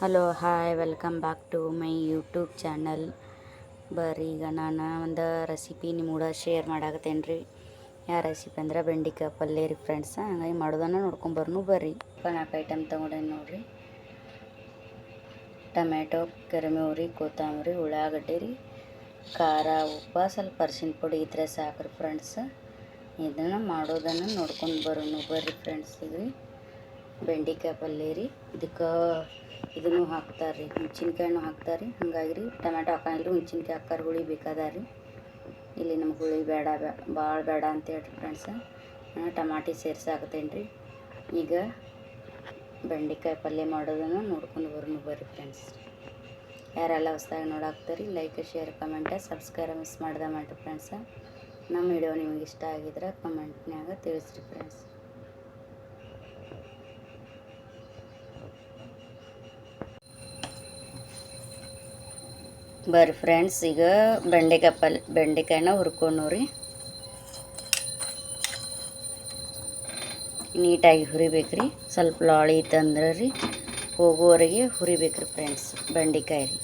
Hello hi welcome back to my YouTube channel. ಬರ್ರಿ ಈಗ ನಾನು ಒಂದು ರೆಸಿಪಿ ನಿಮ್ಮ ಕೂಡ ಶೇರ್ ಮಾಡಾಕತ್ತೇನೆ ರೀ. ಯಾವ ರೆಸಿಪಿ ಅಂದ್ರೆ ಬೆಂಡೆಕಾಯಿ ಪಲ್ಯ ರೀ ಫ್ರೆಂಡ್ಸ್. ಹಂಗಾಗಿ ಮಾಡೋದನ್ನು ನೋಡ್ಕೊಂಬರ್ನು ಬರ್ರಿ. 4 ಐಟಮ್ ತೊಗೊಂಡೇನಿ ನೋಡಿರಿ. ಟೊಮೆಟೊ, ಕರಿಬೇವು, ಕೊತ್ತಂಬರಿ, ಉಳ್ಳಾಗಡ್ಡಿ ರೀ, ಖಾರ, ಉಪ್ಪು, ಸ್ವಲ್ಪ ಅರಿಶಿನ ಪುಡಿ ಇದ್ರೆ ಸಾಕ್ರಿ ಫ್ರೆಂಡ್ಸ್. ಇದನ್ನು ಮಾಡೋದನ್ನು ನೋಡ್ಕೊಂಡು ಬರೋನು ಬರ್ರಿ ಫ್ರೆಂಡ್ಸ್. ಈಗ ರೀ ಬೆಂಡೆಕಾಯಿ ಪಲ್ಯ ರೀ. ಇದನ್ನು ಹಾಕ್ತಾರೆ ರೀ, ಹುಣ್ಸಿನ್ಕಾಯಿನೂ ಹಾಕ್ತಾರೆ ರೀ. ಹಂಗಾಗಿ ರೀ ಟೊಮೆಟೊ ಹಾಕಂಗಿಲ್ಲ, ಹುಣ್ಸಿನ್ಕಾಯಿ ಹಾಕ್ತಾರೆ. ಹುಳಿ ಬೇಕಾದ ರೀ. ಇಲ್ಲಿ ನಮ್ಗೆ ಹುಳಿ ಬೇಡ, ಭಾಳ ಬೇಡ ಅಂತೇಳಿ ಫ್ರೆಂಡ್ಸ ನಾನು ಟಮಾಟಿ ಸೇರಿಸಾಕತ್ತೇನೆ ರೀ. ಈಗ ಬೆಂಡೆಕಾಯಿ ಪಲ್ಯ ಮಾಡೋದನ್ನು ನೋಡ್ಕೊಂಡು ಬರ್ರಿ ಫ್ರೆಂಡ್ಸ್. ಯಾರೆಲ್ಲ ಹೊಸ್ದಾಗಿ ನೋಡಾಕ್ತಾರೆ like, share, comment, subscribe miss ಮಾಡ್ದೆ ಮಾಡಿರಿ ಫ್ರೆಂಡ್ಸ. ನಮ್ಮ ವಿಡಿಯೋ ನಿಮಗೆ ಇಷ್ಟ ಆಗಿದ್ರೆ ಕಮೆಂಟ್ನಾಗ ತಿಳಿಸ್ರಿ ಫ್ರೆಂಡ್ಸ್. ಬರ್ರಿ ಫ್ರೆಂಡ್ಸ್, ಈಗ ಬೆಂಡೆಕಾಯಿನ ಹುರ್ಕೊಂಡು ರೀ ನೀಟಾಗಿ ಹುರಿಬೇಕ್ರಿ. ಸ್ವಲ್ಪ ಲಾಳಿ ಇತ್ತಂದ್ರೆ ರೀ ಹೋಗೋವರೆಗೆ ಹುರಿಬೇಕ್ರಿ ಫ್ರೆಂಡ್ಸ್ ಬೆಂಡೆಕಾಯಿ ರೀ.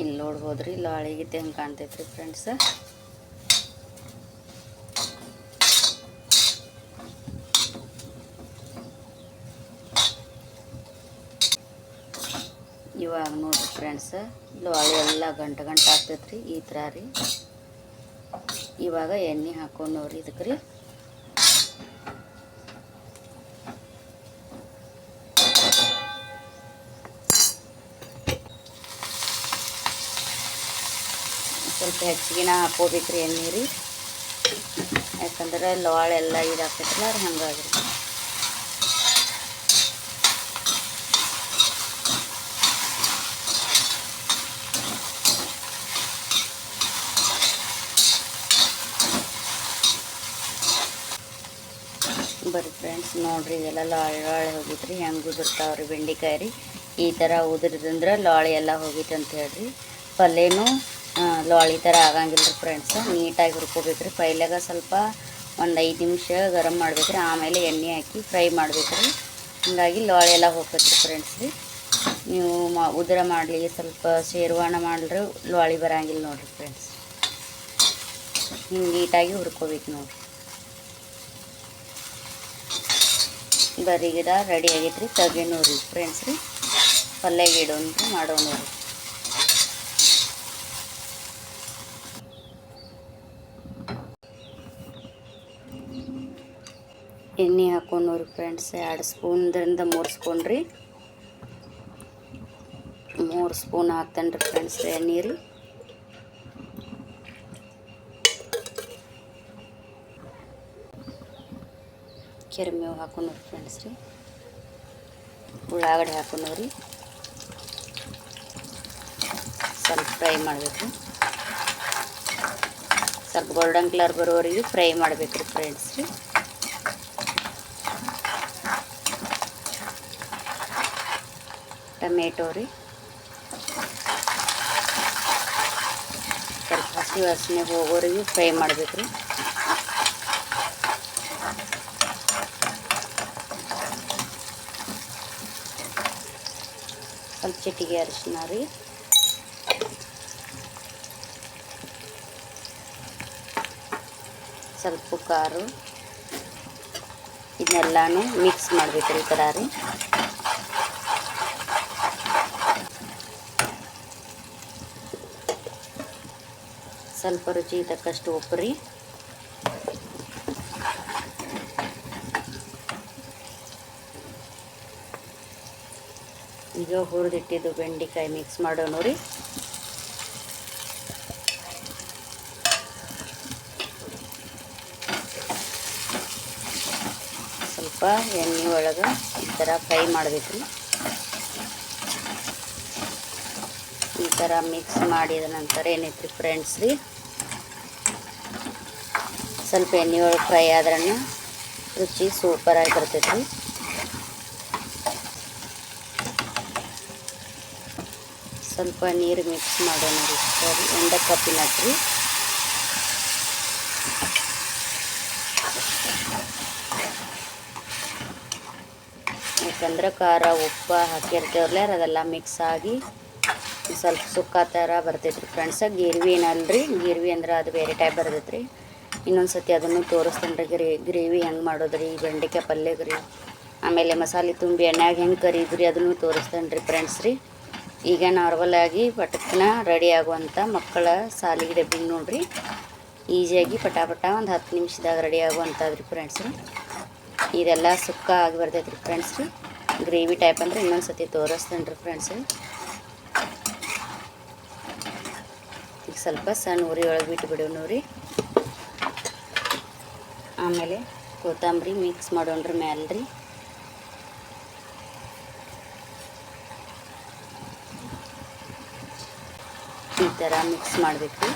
ಇಲ್ಲಿ ನೋಡ್ಬೋದ್ರಿ ಲಾಳಿಗಿತ್ತೆ ಹೆಂಗೆ ಕಾಣ್ತೈತ್ರಿ ಫ್ರೆಂಡ್ಸ್. ಇವಾಗ ನೋಡಿರಿ ಫ್ರೆಂಡ್ಸ್, ಲಾಳಿ ಎಲ್ಲ ಗಂಟು ಆಗ್ತೈತ್ರಿ ಈ ಥರ ರೀ. ಇವಾಗ ಎಣ್ಣೆ ಹಾಕೊಂಡವ್ರಿ ಇದಕ್ಕೆ ರೀ. ಸ್ವಲ್ಪ ಹೆಚ್ಚಿಗೆನ ಹಾಕೋಬೇಕ್ರಿ ಎಣ್ಣೆ ರೀ. ಯಾಕಂದ್ರೆ ಲಾಳೆಲ್ಲ ಇದಾಗ್ತೈತ್ರಲ್ಲ ರೀ, ಹಂಗಾಗಿ ಬರ್ರಿ ಫ್ರೆಂಡ್ಸ್. ನೋಡ್ರಿ ಇದೆಲ್ಲ ಲಾಳೆ ಹೋಗಿದ್ರಿ, ಹೆಂಗೆ ಉದುರ್ತಾವ್ರಿ ಬೆಂಡೆಕಾಯಿ ರೀ. ಈ ಥರ ಉದುರಿದಂದ್ರೆ ಲಾಳಿ ಎಲ್ಲ ಹೋಗಿತ್ತು ಅಂತ ಹೇಳ್ರಿ. ಪಲ್ಯನೂ ಲಾಳಿ ಥರ ಆಗಂಗಿಲ್ಲ ರೀ ಫ್ರೆಂಡ್ಸ್. ನೀಟಾಗಿ ಹುರ್ಕೋಬೇಕ್ರಿ. ಪೈಲಾಗ ಸ್ವಲ್ಪ ಒಂದು 5 ನಿಮಿಷ ಗರಮ್ ಮಾಡ್ಬೇಕ್ರಿ. ಆಮೇಲೆ ಎಣ್ಣೆ ಹಾಕಿ ಫ್ರೈ ಮಾಡ್ಬೇಕ್ರಿ. ಹಂಗಾಗಿ ಲಾಳಿ ಎಲ್ಲ ಹೋಗ್ತೈತ್ರಿ ಫ್ರೆಂಡ್ಸ್ ರೀ. ನೀವು ಉದುರ ಮಾಡಲಿ, ಸ್ವಲ್ಪ ಶೇರ್ವಾಣ ಮಾಡಿದ್ರೆ ಲಾಳಿ ಬರಂಗಿಲ್ಲ ನೋಡಿರಿ ಫ್ರೆಂಡ್ಸ್. ಹಿಂಗೆ ನೀಟಾಗಿ ಹುರ್ಕೋಬೇಕು ನೋಡಿರಿ. ಬರೀಗಿದ ರೆಡಿ ಆಗೈತ್ರಿ. ತೆಗೆನೂ ರೀ ಫ್ರೆಂಡ್ಸ್ ರೀ. ಪಲ್ಯಗೆ ಇಡೋನು ರೀ, ಮಾಡೋನು ರೀ. ಎಣ್ಣೆ ಹಾಕೊಂಡು ರೀ ಫ್ರೆಂಡ್ಸ್. 2 ಸ್ಪೂನ್ದಿಂದ 3 ಸ್ಪೂನ್ ರೀ. 3 ಸ್ಪೂನ್ ಹಾಕ್ತೇನೆ ರೀ ಫ್ರೆಂಡ್ಸ್ ಎಣ್ಣೆ ರೀ. ಕರಿಬೇವು ಹಾಕೊಂಡು ಫ್ರೆಂಡ್ಸ್ ರೀ. ಉಳ್ಳಾಗಡ್ಡೆ ಹಾಕೊಂಡು ರೀ. ಸ್ವಲ್ಪ ಫ್ರೈ ಮಾಡಬೇಕು. ಸ್ವಲ್ಪ ಗೋಲ್ಡನ್ ಕಲರ್ ಬರೋವರೆಗೆ ಫ್ರೈ ಮಾಡಬೇಕು ರೀ ಫ್ರೆಂಡ್ಸ್ ರೀ. ಟೊಮೆಟೊ ರೀ ಸ್ವಲ್ಪ ಹಸಿ ವಾಸನೆ ಹೋಗೋವರೆಗೆ ಫ್ರೈ ಮಾಡಬೇಕು ರೀ. ಸ್ವಲ್ಪ ಚಿಟಿಗೆ ಅರಿಶಿನ ರೀ. ಸ್ವಲ್ಪ ಖಾರ. ಇದನ್ನೆಲ್ಲನೂ ಮಿಕ್ಸ್ ಮಾಡಬೇಕು ರೀ ಈ ಥರ ರೀ. ಸ್ವಲ್ಪ ರುಚಿ ತಕ್ಕಷ್ಟು ಉಪ್ಪು ರೀ. ಈಗ ಹುರಿದಿಟ್ಟಿದ್ದು ಬೆಂಡೆಕಾಯಿ ಮಿಕ್ಸ್ ಮಾಡೋಣ ರೀ. ಸ್ವಲ್ಪ ಎಣ್ಣೆ ಒಳಗೆ ಈ ಥರ ಫ್ರೈ ಮಾಡಬೇಕು ರೀ. ಈ ಥರ ಮಿಕ್ಸ್ ಮಾಡಿದ ನಂತರ ಏನೈತ್ರಿ ಫ್ರೆಂಡ್ಸ್ ರೀ, ಸ್ವಲ್ಪ ಎಣ್ಣೆ ಒಳಗೆ ಫ್ರೈ ಆದ್ರೂ ರುಚಿ ಸೂಪರಾಗಿ ಬರ್ತೈತೆ ರೀ. ಸ್ವಲ್ಪ ನೀರು ಮಿಕ್ಸ್ ಮಾಡೋಣ ರೀ. ಸರಿ, 1 ಕಪ್ಪಿನ ರೀ. ಯಾಕಂದ್ರೆ ಖಾರ ಉಪ್ಪು ಹಾಕಿರ್ತೇವಲ್ಲ ಅದೆಲ್ಲ ಮಿಕ್ಸ್ ಆಗಿ ಸ್ವಲ್ಪ ಸುಕ್ಕ ಥರ ಬರ್ತೈತೆ ರೀ ಫ್ರೆಂಡ್ಸ. ಗಿರ್ವಿ ಏನಲ್ರಿ, ಗಿರ್ವಿ ಅಂದ್ರೆ ಅದು ಬೇರೆ ಟೈಪ್ ಬರ್ತೈತೆ ರೀ. ಇನ್ನೊಂದು ಸತಿ ಅದನ್ನು ತೋರಿಸ್ತೇನೆ ರೀ ಗ್ರೇವಿ ಹೆಂಗೆ ಮಾಡೋದ್ರಿ, ಬೆಂಡೆಕಾಯಿ ಪಲ್ಯಗೆ ರೀ. ಆಮೇಲೆ ಮಸಾಲೆ ತುಂಬಿ ಎಣ್ಣೆಗೆ ಹೆಂಗೆ ಕರೀದ್ರಿ ಅದನ್ನು ತೋರಿಸ್ತೇನೆ ರೀ ಫ್ರೆಂಡ್ಸ್ ರೀ. ಈಗ ನಾರ್ಮಲಾಗಿ ಪಟಕ್ನ ರೆಡಿ ಆಗುವಂಥ ಮಕ್ಕಳ ಸಾಲಿಗೆ ಡಬ್ಬಿಂಗ್ ನೋಡ್ರಿ, ಈಸಿಯಾಗಿ ಪಟಾಪಟ ಒಂದು 10 ನಿಮಿಷದಾಗ ರೆಡಿ ಆಗುವಂಥದ್ದು ರೀ ಫ್ರೆಂಡ್ಸ್ ರೀ. ಇದೆಲ್ಲ ಸುಕ್ಕ ಆಗಿ ಬರ್ತೈತೆ ರೀ ಫ್ರೆಂಡ್ಸ್ ರೀ. ಗ್ರೇವಿ ಟೈಪ್ ಅಂದ್ರೆ ಇನ್ನೊಂದು ಸತಿ ತೋರಿಸ್ತೇನೆ ರೀ ಫ್ರೆಂಡ್ಸ್ ರೀ. ಈಗ ಸ್ವಲ್ಪ ಸಣ್ಣ ಉರಿ ಒಳಗೆ ಬಿಟ್ಟು ಬಿಡೋಣ ರೀ. ಆಮೇಲೆ ಕೊತ್ತಂಬರಿ ಮಿಕ್ಸ್ ಮಾಡೋಣ್ರಿ ಮ್ಯಾಲೆ ರೀ. ಈ ಥರ ಮಿಕ್ಸ್ ಮಾಡಬೇಕು ರೀ.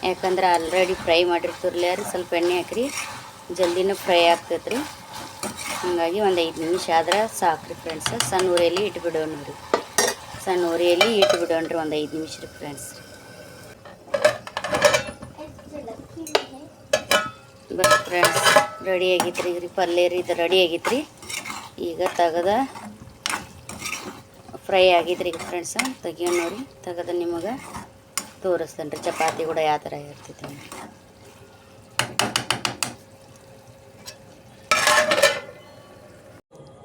ಯಾಕಂದ್ರೆ ಆಲ್ರೆಡಿ ಫ್ರೈ ಮಾಡಿರ್ತಿರ್ಲಿ ರೀ, ಸ್ವಲ್ಪ ಎಣ್ಣೆ ಹಾಕ್ರಿ ಜಲ್ದಿನೂ ಫ್ರೈ ಆಗ್ತೈತೆ ರೀ. ಹಾಗಾಗಿ ಒಂದು 5 ನಿಮಿಷ ಆದ್ರೆ ಸಾಕು ರೀ ಫ್ರೆಂಡ್ಸ್. ಸಣ್ಣ ಉರಿಯಲ್ಲಿ ಇಟ್ಬಿಡೋಣ ರೀ, ಸಣ್ಣ ಉರಿಯಲ್ಲಿ ಇಟ್ಬಿಡೋಣ ರೀ ಒಂದು 5 ನಿಮಿಷ ರೀ ಫ್ರೆಂಡ್ಸ್. ಬಸ್ ಫ್ರೆಂಡ್ಸ್ ರೆಡಿ ಆಗೈತೆ ರೀ ಪಲ್ಯ ರೀ, ಇದು ರೆಡಿ ಆಗೈತೆ ರೀ. ಈಗ ತೆಗೆದ ಫ್ರೈ ಆಗಿದ್ರಿ ಈಗ ಫ್ರೆಂಡ್ಸ. ತೆಗಿಯೋಣ ನೋಡಿ, ತೆಗೆದು ನಿಮಗೆ ತೋರಿಸ್ತೇನೆ ರೀ ಚಪಾತಿ ಕೂಡ ಯಾವ ಥರ ಇರ್ತೈತೆ.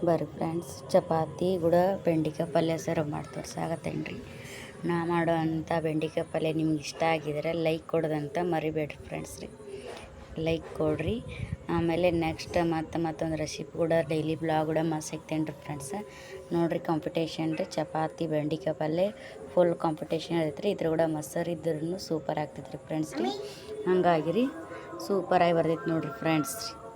ಬರ್ರಿ ಫ್ರೆಂಡ್ಸ್, ಚಪಾತಿ ಕೂಡ ಬೆಂಡೆಕಾಯಿ ಪಲ್ಯ ಸರ್ವ್ ಮಾಡಿ ತೋರ್ಸಾಕತ್ತೇನೆ ರೀ. ನಾ ಮಾಡೋ ಅಂಥ ಬೆಂಡೆಕಾಯಿ ಪಲ್ಯ ನಿಮ್ಗೆ ಇಷ್ಟ ಆಗಿದ್ರೆ ಲೈಕ್ ಕೊಡೋದಂತ ಮರಿಬೇಡ್ರಿ ಫ್ರೆಂಡ್ಸ್ ರೀ. ಲೈಕ್ ಕೊಡ್ರಿ. ಆಮೇಲೆ ನೆಕ್ಸ್ಟ್ ಮತ್ತೊಂದು ರೆಸಿಪಿ ಕೂಡ ಡೈಲಿ ಬ್ಲಾಗ್ ಕೂಡ ಸಿಗ್ತೇನೆ ರೀ ಫ್ರೆಂಡ್ಸ. ನೋಡಿರಿ ಕಾಂಪಿಟೇಷನ್ ರೀ, ಚಪಾತಿ ಬೆಂಡೆಕಾಯಿ ಪಲ್ಯ ಫುಲ್ ಕಾಂಪಿಟೇಷನ್ ಇರ್ತೈತೆ ರೀ. ಇದ್ರ ಕೂಡ ಮೊಸರು ಇದ್ರೂ ಸೂಪರ್ ಆಗ್ತೈತೆ ರೀ ಫ್ರೆಂಡ್ಸ್ ರೀ. ಹಂಗಾಗಿ ರೀ ಸೂಪರಾಗಿ ಬರ್ತೈತೆ ನೋಡಿರಿ ಫ್ರೆಂಡ್ಸ್ ರೀ.